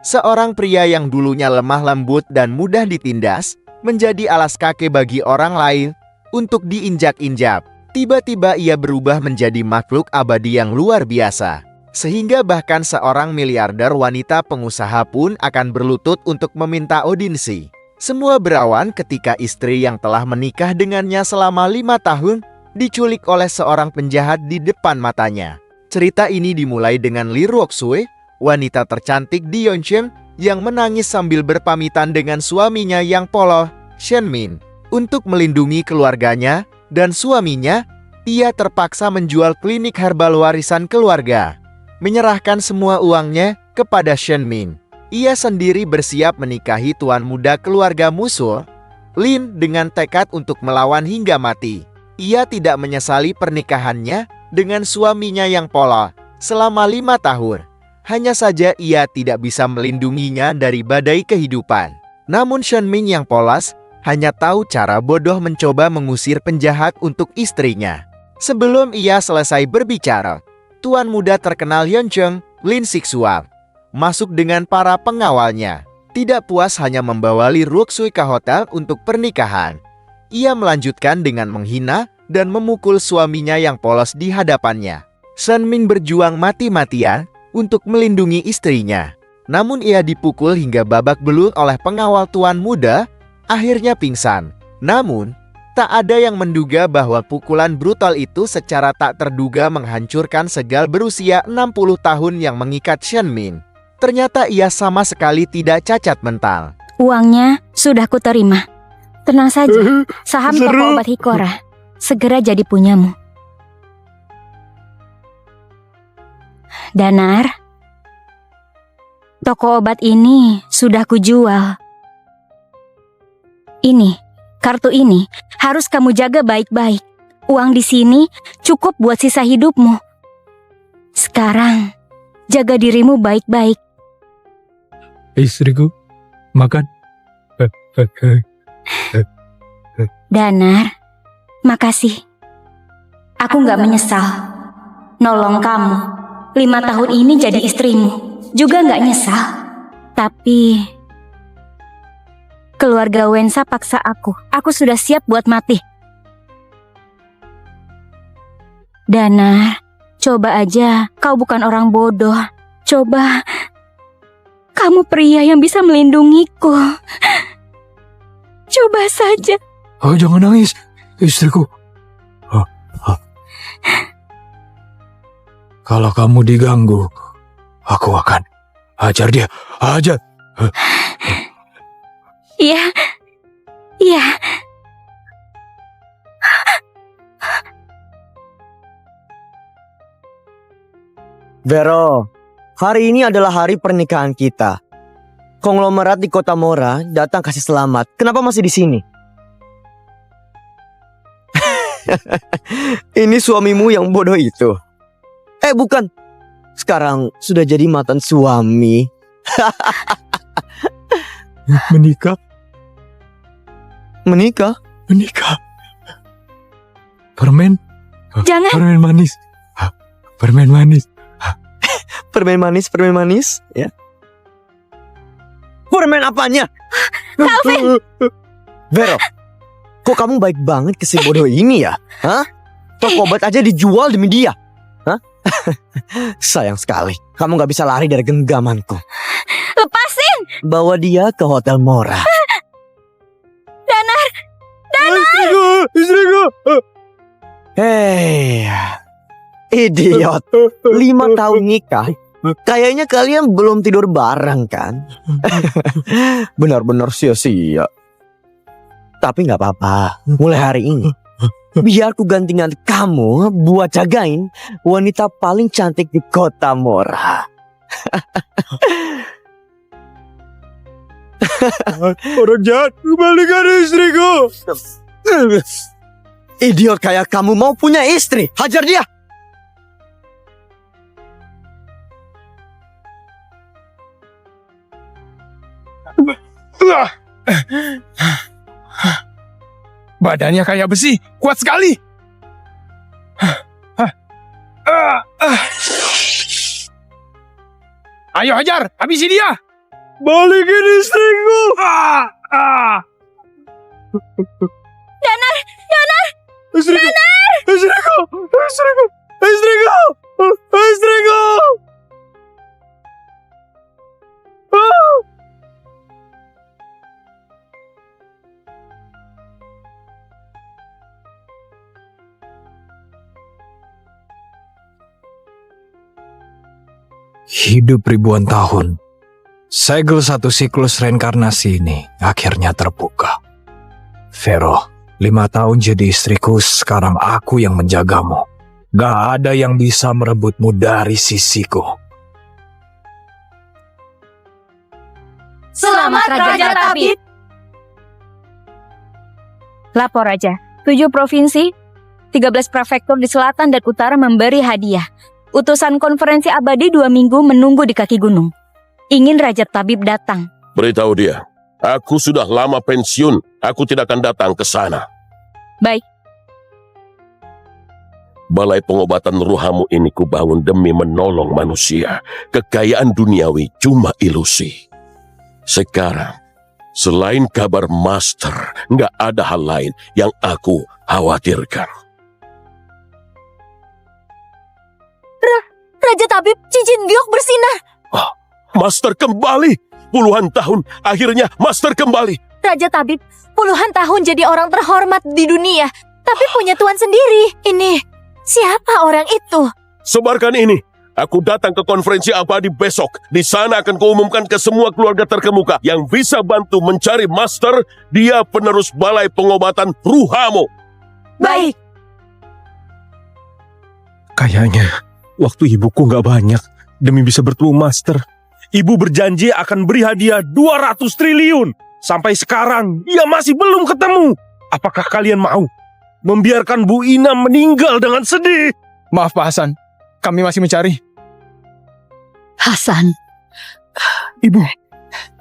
Seorang pria yang dulunya lemah lembut dan mudah ditindas, menjadi alas kaki bagi orang lain untuk diinjak-injak. Tiba-tiba ia berubah menjadi makhluk abadi yang luar biasa. Sehingga bahkan seorang miliarder wanita pengusaha pun akan berlutut untuk meminta audiensi. Semua berawal ketika istri yang telah menikah dengannya selama 5 tahun diculik oleh seorang penjahat di depan matanya. Cerita ini dimulai dengan Lee Ruok-sue, wanita tercantik di Yeoncheon yang menangis sambil berpamitan dengan suaminya yang polos, Shen Min. Untuk melindungi keluarganya dan suaminya, ia terpaksa menjual klinik herbal warisan keluarga, menyerahkan semua uangnya kepada Shen Min. Ia sendiri bersiap menikahi tuan muda keluarga musuh, Lin, dengan tekad untuk melawan hingga mati. Ia tidak menyesali pernikahannya dengan suaminya yang polos selama 5 tahun. Hanya saja ia tidak bisa melindunginya dari badai kehidupan. Namun Shen Min yang polos hanya tahu cara bodoh mencoba mengusir penjahat untuk istrinya. Sebelum ia selesai berbicara, tuan muda terkenal Yeoncheon, Lin Siksual, masuk dengan para pengawalnya. Tidak puas hanya membawa Lee Ruok-sue ke hotel untuk pernikahan, ia melanjutkan dengan menghina dan memukul suaminya yang polos di hadapannya. Shen Min berjuang mati-matian untuk melindungi istrinya. Namun ia dipukul hingga babak belur oleh pengawal tuan muda, akhirnya pingsan. Namun, tak ada yang menduga bahwa pukulan brutal itu secara tak terduga menghancurkan segal berusia 60 tahun yang mengikat Shen Min. Ternyata ia sama sekali tidak cacat mental. Uangnya sudah kuterima. Tenang saja, saham toko obat Hikora segera jadi punyamu. Danar, toko obat ini sudah kujual. Ini, kartu ini harus kamu jaga baik-baik. Uang di sini cukup buat sisa hidupmu. Sekarang, jaga dirimu baik-baik. Istriku, makan. Danar, makasih. Aku gak menyesal. Nolong kamu. 5 tahun ini jadi istrimu. Juga gak nyesal. Tapi keluarga Wensa paksa aku. Aku sudah siap buat mati. Danar, coba aja kau bukan orang bodoh. Coba kamu pria yang bisa melindungiku. Coba saja. Oh, jangan nangis, istriku. Kalau kamu diganggu, aku akan hajar dia. Hajar. Iya. Iya. Vero, hari ini adalah hari pernikahan kita. Konglomerat di Kota Mora datang kasih selamat. Kenapa masih di sini? Ini suamimu yang bodoh itu. Bukan. Sekarang sudah jadi mantan suami. Menikah? Menikah? Menikah. Permen? Jangan. Permen manis. Permen manis. Permen manis, ya. Permen apanya? Calvin! Vero, kok kamu baik banget ke si bodoh ini ya? Hah? Toko obat aja dijual demi dia. Hah? Sayang sekali, kamu gak bisa lari dari genggamanku. Lepasin! Bawa dia ke Hotel Mora. Danar! Istriku. Hei, idiot. 5 tahun nikah. Kayaknya kalian belum tidur bareng kan? Benar-benar sia-sia. Tapi gak apa-apa, mulai hari ini biar ku gantikan kamu buat jagain wanita paling cantik di Kota Mora. Orang jahat kembalikan istriku. Idiot kayak kamu mau punya istri, hajar dia. Badannya kayak besi, kuat sekali. Ayo hajar, habisi dia. Balikin istriku! Danar! Istriku! Istriku! Istriku! Istriku! Istriku! Hidup ribuan tahun. Segel satu siklus reinkarnasi ini akhirnya terbuka. Vero, 5 tahun jadi istriku, sekarang aku yang menjagamu. Gak ada yang bisa merebutmu dari sisiku. Selamat Raja Tabib. Lapor Raja, 7 provinsi, 13 prefektur di selatan dan utara memberi hadiah. Utusan konferensi abadi 2 minggu menunggu di kaki gunung. Ingin Raja Tabib datang. Beritahu dia, aku sudah lama pensiun, aku tidak akan datang ke sana. Baik. Balai pengobatan ruhamu ini kubangun demi menolong manusia. Kekayaan duniawi cuma ilusi. Sekarang, selain kabar Master, nggak ada hal lain yang aku khawatirkan. Raja Tabib, cincin giok bersinar. Master kembali! Puluhan tahun, akhirnya Master kembali. Raja Tabib, puluhan tahun jadi orang terhormat di dunia, tapi punya tuan sendiri. Ini, siapa orang itu? Sebarkan ini. Aku datang ke konferensi abadi besok. Di sana akan kuumumkan ke semua keluarga terkemuka yang bisa bantu mencari Master. Dia penerus balai pengobatan ruhamu. Baik. Kayaknya waktu ibuku nggak banyak demi bisa bertemu Master. Ibu berjanji akan beri hadiah 200 triliun. Sampai sekarang ia masih belum ketemu. Apakah kalian mau membiarkan Bu Ina meninggal dengan sedih? Maaf Pak Hasan, kami masih mencari. Hasan, Ibu,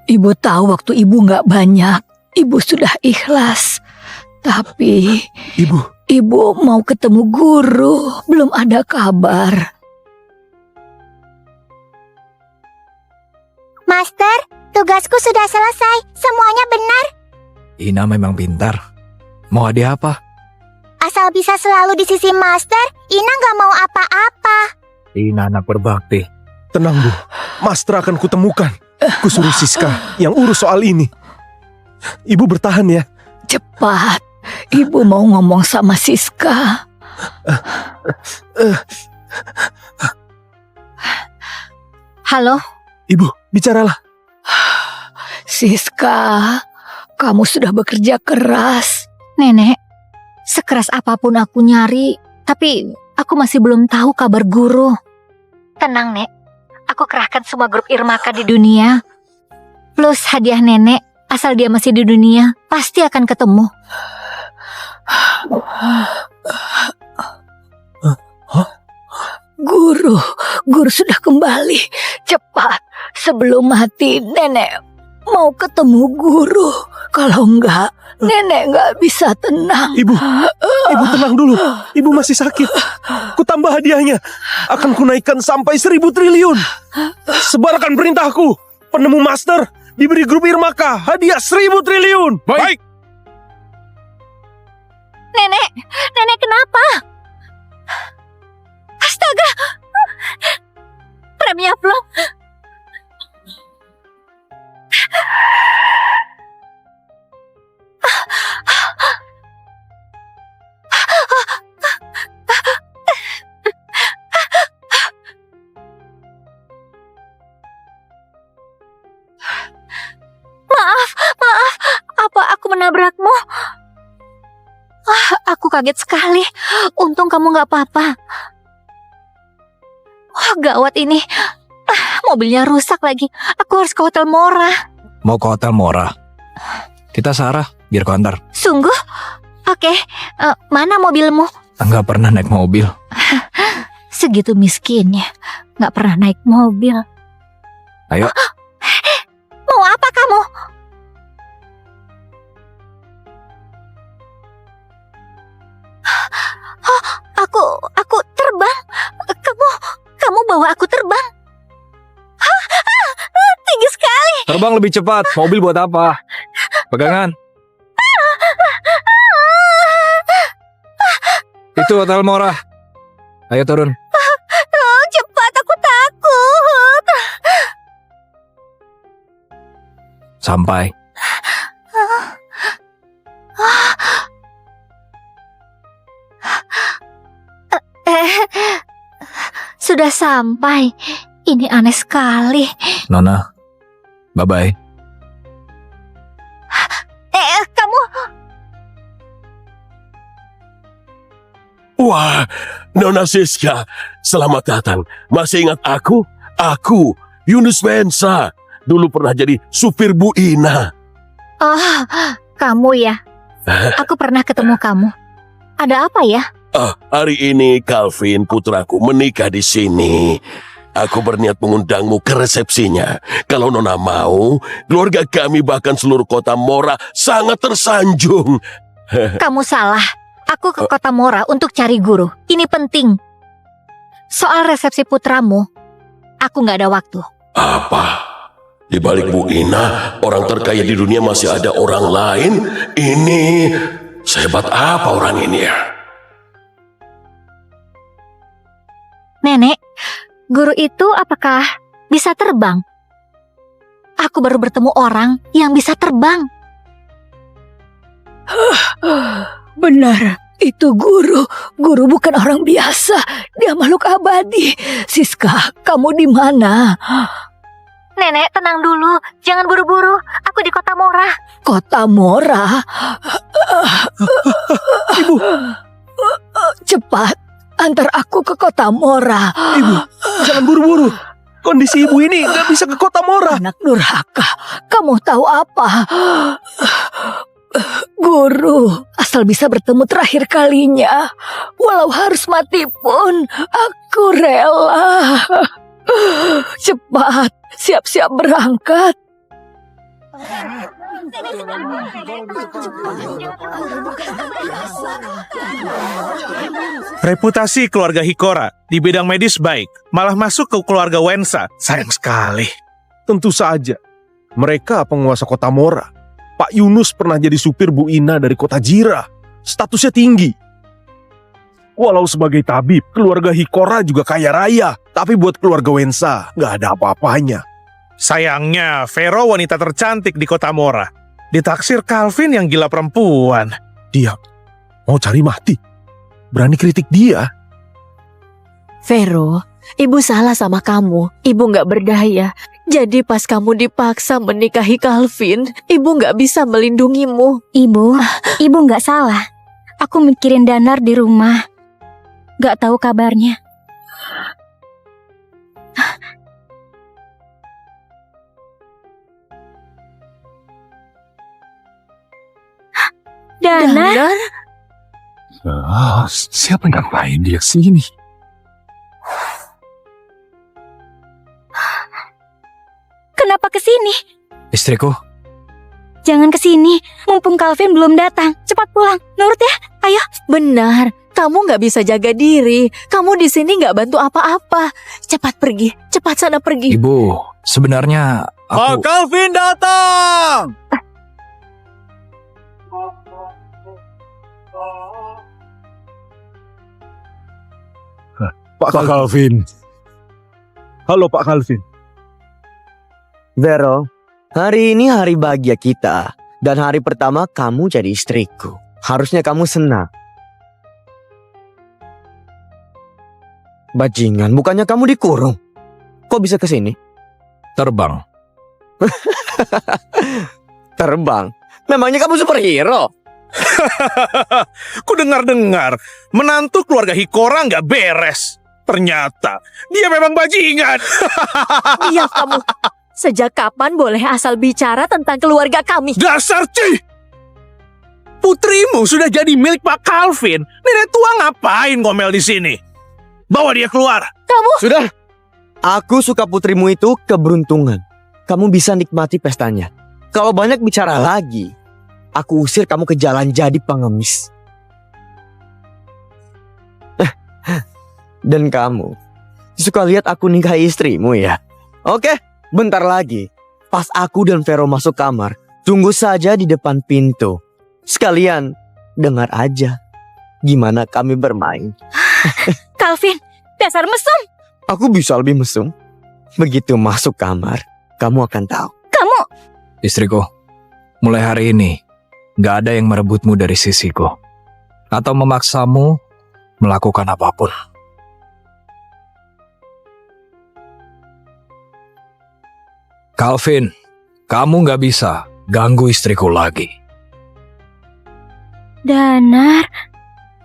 ibu tahu waktu ibu nggak banyak. Ibu sudah ikhlas. Tapi ibu mau ketemu guru. Belum ada kabar. Master, tugasku sudah selesai. Semuanya benar. Ina memang pintar. Mau hadiah apa? Asal bisa selalu di sisi Master, Ina nggak mau apa-apa. Ina anak berbakti. tenang Bu. Master akan kutemukan. Kusuruh Siska yang urus soal ini. Ibu bertahan ya. Cepat, ibu mau ngomong sama Siska. Halo? Ibu, bicaralah. Siska, kamu sudah bekerja keras. Nenek, sekeras apapun aku nyari, tapi aku masih belum tahu kabar guru. Tenang, Nek. Aku kerahkan semua grup Irmaka di dunia. Plus hadiah nenek, asal dia masih di dunia, pasti akan ketemu. Guru sudah kembali. Cepat, sebelum mati nenek mau ketemu guru. Kalau enggak, nenek enggak bisa tenang. Ibu tenang dulu. Ibu masih sakit. Ku tambah hadiahnya. Akan kunaikkan sampai 1000 triliun. Sebarkan perintahku. Penemu Master diberi grup Irmaka hadiah 1000 triliun. Baik. Nenek kenapa? Astaga, preminya belum. Maaf, apa aku menabrakmu? Aku kaget sekali. Untung kamu gak apa-apa. Wah, gawat ini. Mobilnya rusak lagi. Aku harus ke Hotel Mora. Mau ke Hotel Mora? Kita Sarah, biar ku antar. Sungguh? Oke, mana mobilmu? Enggak pernah naik mobil. Segitu miskinnya, gak pernah naik mobil. Ayo. Mau apa kamu? Aku terbang. Kamu bawa aku terbang. Tinggi sekali. Terbang lebih cepat. Mobil buat apa? Pegangan. Itu Hotel Mora. Ayo turun. Cepat, aku takut. Sampai. Sudah sampai. Ini aneh sekali. Nona. Bye-bye. Kamu... Wah, Nona Siska, selamat datang. Masih ingat aku? Aku, Yunus Wensa. Dulu pernah jadi supir Bu Ina. Oh, kamu ya? Aku pernah ketemu kamu. Ada apa ya? Hari ini Calvin putraku menikah di sini. Aku berniat mengundangmu ke resepsinya. Kalau Nona mau, keluarga kami bahkan seluruh kota Mora sangat tersanjung. Kamu salah. Aku ke kota Mora untuk cari guru. Ini penting. Soal resepsi putramu, aku nggak ada waktu. Apa? Di balik Bu Ina, orang terkaya di dunia masih ada orang lain? Ini sehebat apa orang ini ya? Nenek, guru itu apakah bisa terbang? Aku baru bertemu orang yang bisa terbang. Benar, itu guru. Guru bukan orang biasa. Dia makhluk abadi. Siska, kamu di mana? Nenek, tenang dulu. Jangan buru-buru. Aku di kota Mora. Kota Mora? Ibu. Cepat, antar aku ke kota Mora. Ibu, jangan buru-buru. Kondisi ibu ini nggak bisa ke kota Mora. Anak durhaka, kamu tahu apa? Guru, asal bisa bertemu terakhir kalinya. Walau harus mati pun, aku rela. Cepat, siap-siap berangkat. Reputasi keluarga Hikora di bidang medis baik, malah masuk ke keluarga Wensa. Sayang sekali. Tentu saja, mereka penguasa kota Mora. Pak Yunus pernah jadi supir Bu Ina dari kota Jira. Statusnya tinggi. Walau sebagai tabib, keluarga Hikora juga kaya raya. Tapi buat keluarga Wensa, nggak ada apa-apanya. Sayangnya, Vero wanita tercantik di kota Mora. Ditaksir Calvin yang gila perempuan. Dia mau cari mati. Berani kritik dia. Vero, ibu salah sama kamu. Ibu nggak berdaya. Jadi pas kamu dipaksa menikahi Calvin, ibu nggak bisa melindungimu. Ibu nggak salah. Aku mikirin Danar di rumah. Nggak tahu kabarnya. Danar? Siapa yang ngapain dia sini? Kenapa kesini? Istriku, Jangan kesini. Mumpung Calvin belum datang. Cepat pulang. Nurut ya. Ayo. Benar, kamu nggak bisa jaga diri. Kamu di sini nggak bantu apa-apa. Cepat pergi, cepat sana pergi. Ibu, sebenarnya aku... Calvin datang! Pak Calvin. Halo Pak Calvin. Vero, hari ini hari bahagia kita. Dan hari pertama kamu jadi istriku. Harusnya kamu senang. Bajingan, bukannya kamu dikurung. Kok bisa ke sini? Terbang. Terbang? Memangnya kamu superhero? Ku dengar-dengar menantu keluarga Hikora nggak beres. Ternyata dia memang bajingan. Diam kamu. Sejak kapan boleh asal bicara tentang keluarga kami? Dasar Ci! Putrimu sudah jadi milik Pak Calvin. Nenek tua ngapain ngomel di sini? Bawa dia keluar. Sudah. Aku suka putrimu itu keberuntungan. Kamu bisa nikmati pestanya. Kalau banyak bicara lagi, aku usir kamu ke jalan jadi pengemis. Dan kamu suka lihat aku nikahi istrimu ya? Oke, bentar lagi Pas aku dan Vero masuk kamar, tunggu saja di depan pintu. Sekalian, dengar aja gimana kami bermain. Calvin, dasar mesum. Aku bisa lebih mesum. Begitu masuk kamar, kamu akan tahu. Kamu, Istriku, mulai hari ini gak ada yang merebutmu dari sisiku atau memaksamu melakukan apapun. Calvin, kamu gak bisa ganggu istriku lagi. Danar,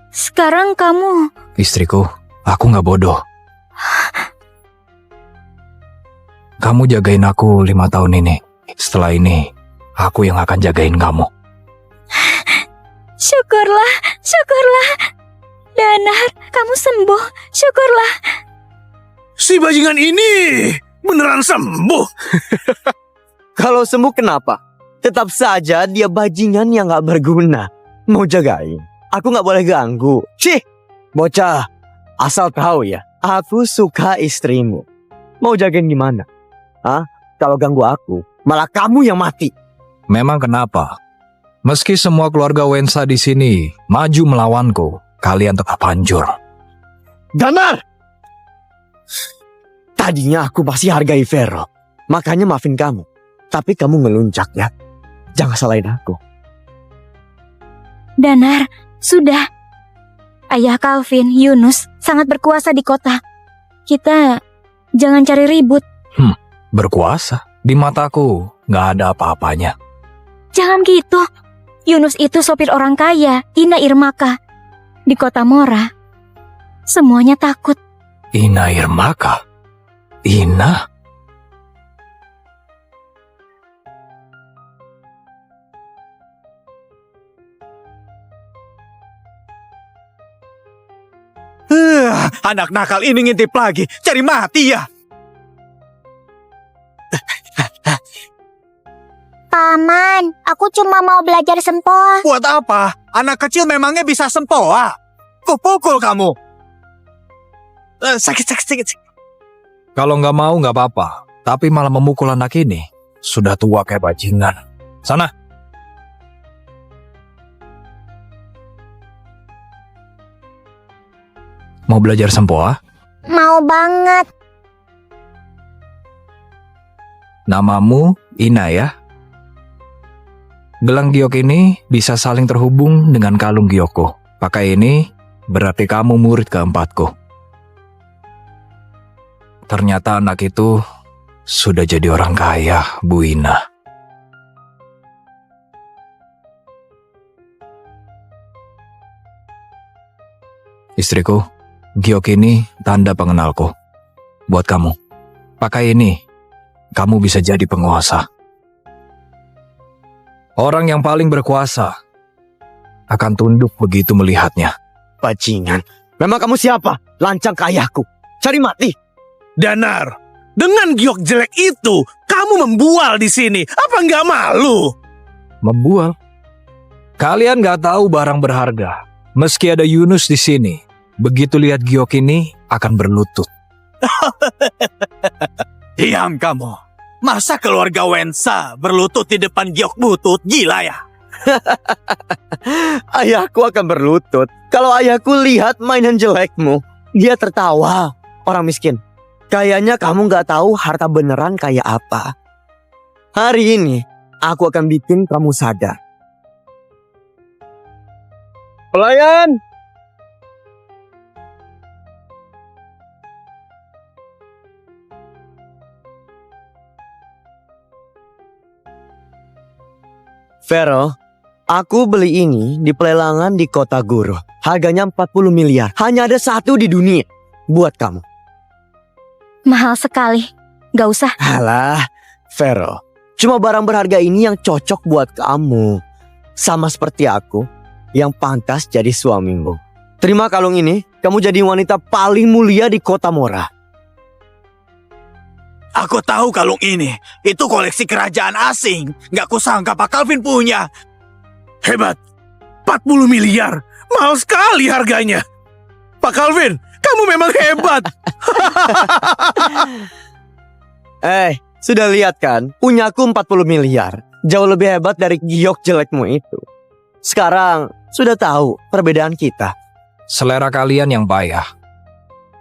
sekarang kamu... Istriku, aku gak bodoh. Kamu jagain aku 5 tahun ini. Setelah ini, aku yang akan jagain kamu. Syukurlah, syukurlah. Danar, kamu sembuh. Syukurlah. Si bajingan ini beneran sembuh. Kalau sembuh kenapa? Tetap saja dia bajingan yang gak berguna. Mau jagain, aku gak boleh ganggu. Cih, bocah, asal tahu ya, aku suka istrimu. Mau jagain gimana? Hah? Kalau ganggu aku, malah kamu yang mati. Memang kenapa? Meski semua keluarga Wensa di sini maju melawanku, kalian tetap hancur. Danar! Tadinya aku masih hargai Vero, makanya maafin kamu. Tapi kamu ngeluncak ya. Jangan salahin aku. Danar, sudah. Ayah Calvin, Yunus, sangat berkuasa di kota. Kita jangan cari ribut. Berkuasa? Di mataku gak ada apa-apanya. Jangan gitu. Yunus itu sopir orang kaya, Ina Irmaka. Di kota Mora, semuanya takut. Ina Irmaka? Ina? Anak nakal ini ngintip lagi. Cari mati ya. Paman, aku cuma mau belajar sempoa. Buat apa? Anak kecil memangnya bisa sempoa. Kupukul kamu. Sakit. Kalau gak mau gak apa-apa, tapi malah memukul anak ini. Sudah tua kayak bajingan. Sana. Mau belajar sempoa? Mau banget. Namamu Ina ya? Gelang giok ini bisa saling terhubung dengan kalung giokku. Pakai ini berarti kamu murid keempatku. Ternyata anak itu sudah jadi orang kaya, Bu Ina. Istriku, giok ini tanda pengenalku. Buat kamu. Pakai ini, kamu bisa jadi penguasa. Orang yang paling berkuasa akan tunduk begitu melihatnya. Bajingan. Memang kamu siapa? Lancang kayahku. Cari mati. Danar, dengan giok jelek itu, kamu membual di sini. Apa nggak malu? Membual? Kalian gak tahu barang berharga. Meski ada Yunus di sini, begitu lihat giok ini akan berlutut. Diam kamu. Masa keluarga Wensa berlutut di depan giok butut? Gila ya? Ayahku akan berlutut. Kalau ayahku lihat mainan jelekmu, dia tertawa. Orang miskin. Kayaknya kamu gak tahu harta beneran kayak apa. Hari ini, aku akan bikin kamu sadar. Pelayan! Vero, aku beli ini di pelelangan di kota Guru. Harganya 40 miliar. Hanya ada satu di dunia. Buat kamu. Mahal sekali. Gak usah. Alah, Vero. Cuma barang berharga ini yang cocok buat kamu. Sama seperti aku, yang pantas jadi suamimu. Terima kalung ini, kamu jadi wanita paling mulia di kota Mora. Aku tahu kalung ini. Itu koleksi kerajaan asing. Gak kusangka Pak Calvin punya. Hebat. 40 miliar. Mahal sekali harganya. Pak Calvin, kamu memang hebat. Sudah lihat kan, punyaku 40 miliar. Jauh lebih hebat dari giok jelekmu itu. Sekarang sudah tahu perbedaan kita. Selera kalian yang payah.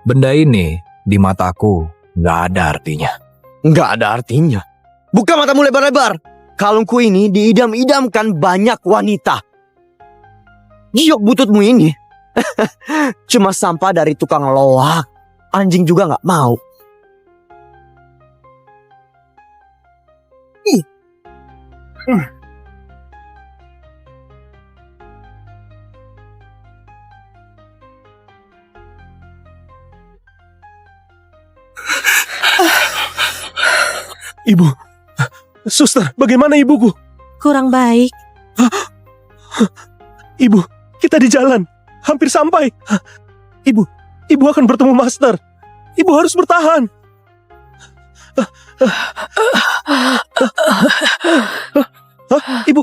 Benda ini di mataku nggak ada artinya. Nggak ada artinya. Buka matamu lebar-lebar. Kalungku ini diidam-idamkan banyak wanita. Giok bututmu ini cuma sampah dari tukang loak. Anjing juga nggak mau. Ibu, suster, bagaimana ibuku? Kurang baik. Ibu, kita di jalan, hampir sampai. Ibu akan bertemu Master. Ibu harus bertahan. Ibu,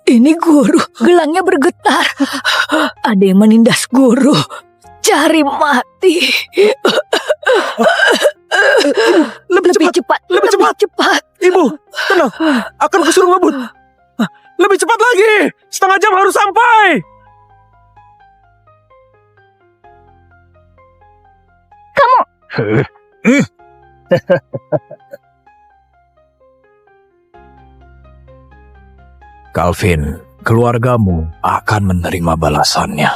Ini guru, gelangnya bergetar. Ada yang menindas guru. Cari mati. lebih cepat. Lebih cepat. Ibu, tenang. Akan kusuruh ngebut. Lebih cepat lagi. Setengah jam harus sampai. Calvin, keluargamu akan menerima balasannya.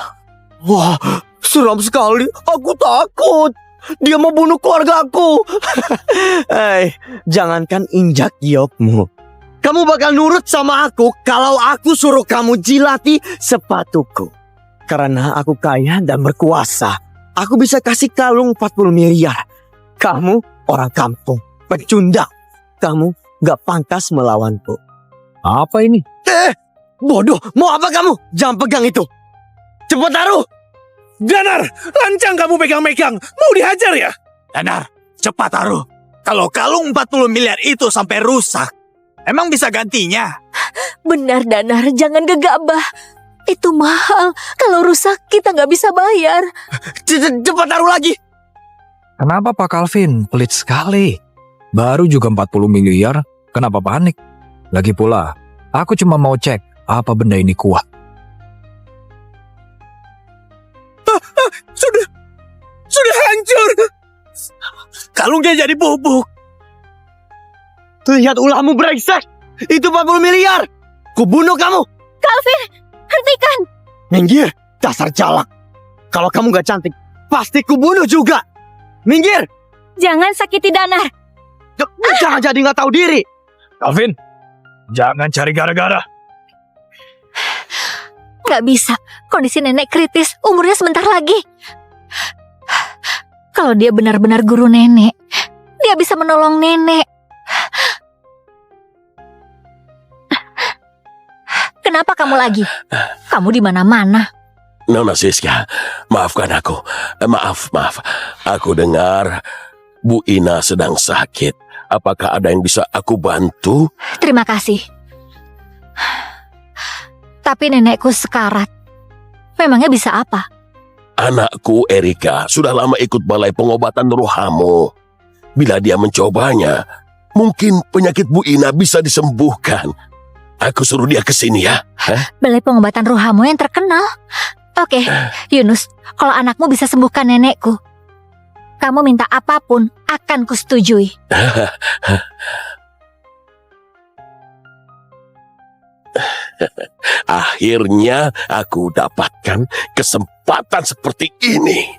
Wah, seram sekali. Aku takut. Dia mau bunuh keluargaku. Jangankan injak giokmu. Kamu bakal nurut sama aku kalau aku suruh kamu jilati sepatuku. Karena aku kaya dan berkuasa. Aku bisa kasih kalung 40 miliar. Kamu orang kampung, pecundang. Kamu gak pantas melawanku. Apa ini? Bodoh, mau apa kamu? Jangan pegang itu. Cepat taruh. Danar, lancang kamu pegang-pegang. Mau dihajar ya? Danar, cepat taruh. Kalau kalung 40 miliar itu sampai rusak, emang bisa gantinya? Benar, Danar, jangan gegabah. Itu mahal. Kalau rusak, kita nggak bisa bayar. Cepat taruh lagi. Kenapa Pak Calvin? Pelit sekali. Baru juga 40 miliar, kenapa panik? Lagi pula, aku cuma mau cek apa benda ini kuat. Sudah hancur. Kalungnya jadi bubuk. Lihat ulahmu brengsek. Itu 40 miliar. Kubunuh kamu. Calvin, hentikan. Minggir, dasar jalak. Kalau kamu gak cantik, pasti kubunuh juga. Minggir. Jangan sakiti Danar. Jangan jadi gak tahu diri. Calvin, jangan cari gara-gara. Gak bisa, kondisi nenek kritis, umurnya sebentar lagi. Kalau dia benar-benar guru nenek, dia bisa menolong nenek. Kenapa kamu lagi? Kamu di mana-mana. Nona Siska, maafkan aku. Maaf. Aku dengar Bu Ina sedang sakit. Apakah ada yang bisa aku bantu? Terima kasih. Tapi nenekku sekarat. Memangnya bisa apa? Anakku Erika sudah lama ikut balai pengobatan rohamu. Bila dia mencobanya, mungkin penyakit Bu Ina bisa disembuhkan. Aku suruh dia ke sini ya. Balai pengobatan rohamu yang terkenal. Oke, Yunus, kalau anakmu bisa sembuhkan nenekku, kamu minta apapun akan kusetujui. Akhirnya aku dapatkan kesempatan seperti ini.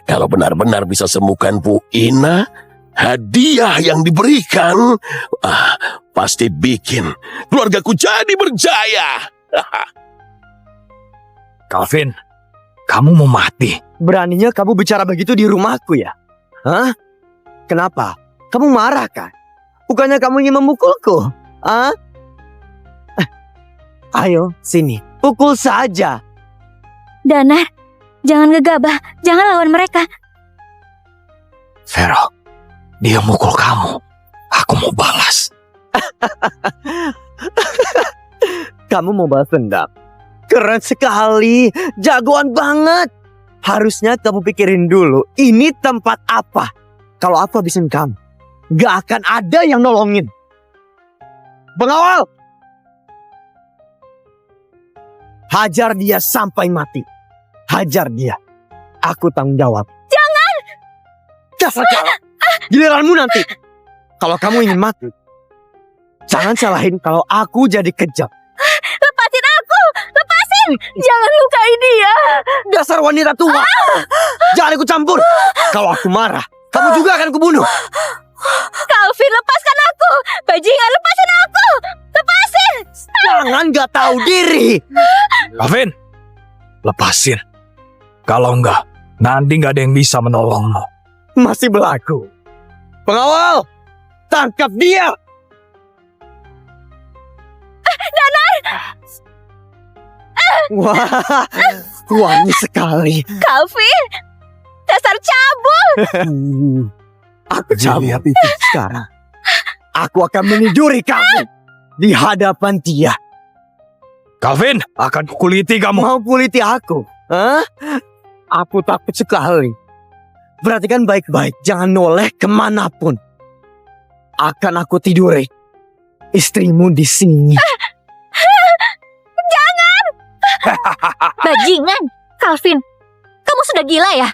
Kalau benar-benar bisa sembuhkan Bu Ina, hadiah yang diberikan pasti bikin keluargaku jadi berjaya. Calvin, kamu mau mati. Beraninya kamu bicara begitu di rumahku ya? Hah? Kenapa? Kamu marah kan? Bukannya kamu ingin memukulku? Hah? Ayo, sini. Pukul saja. Danar, jangan gegabah. Jangan lawan mereka. Vero, dia mukul kamu. Aku mau balas. Kamu mau balas dendam? Keren sekali. Jagoan banget. Harusnya kamu pikirin dulu. Ini tempat apa? Kalau aku habisin kamu. gak akan ada yang nolongin. Pengawal! Hajar dia sampai mati. Hajar dia. Aku tanggung jawab. Jangan! Dasar kalah. Giliranmu nanti. Kalau kamu ingin mati, jangan salahin kalau aku jadi kejam. Lepasin aku! Lepasin! Jangan lukai dia! Dasar wanita tua. Jangan ikut campur. Kalau aku marah, kamu juga akan kubunuh. Calvin, lepaskan aku! Bajingan, lepasin aku! Lepasin! Jangan gak tahu diri. Calvin, lepasin. Kalau enggak, nanti nggak ada yang bisa menolongmu. Masih berlaku. Pengawal, tangkap dia. Wah, wangi sekali. Calvin! Dasar cabul! Aku cabut itu sekarang. Aku akan meniduri kamu di hadapan dia. Calvin, akan kukuliti kamu. Mau kuliti aku? Hah? Aku takut sekali. Perhatikan baik-baik, jangan noleh kemanapun. Akan aku tiduri istrimu di sini. Bajingan! Calvin, kamu sudah gila ya?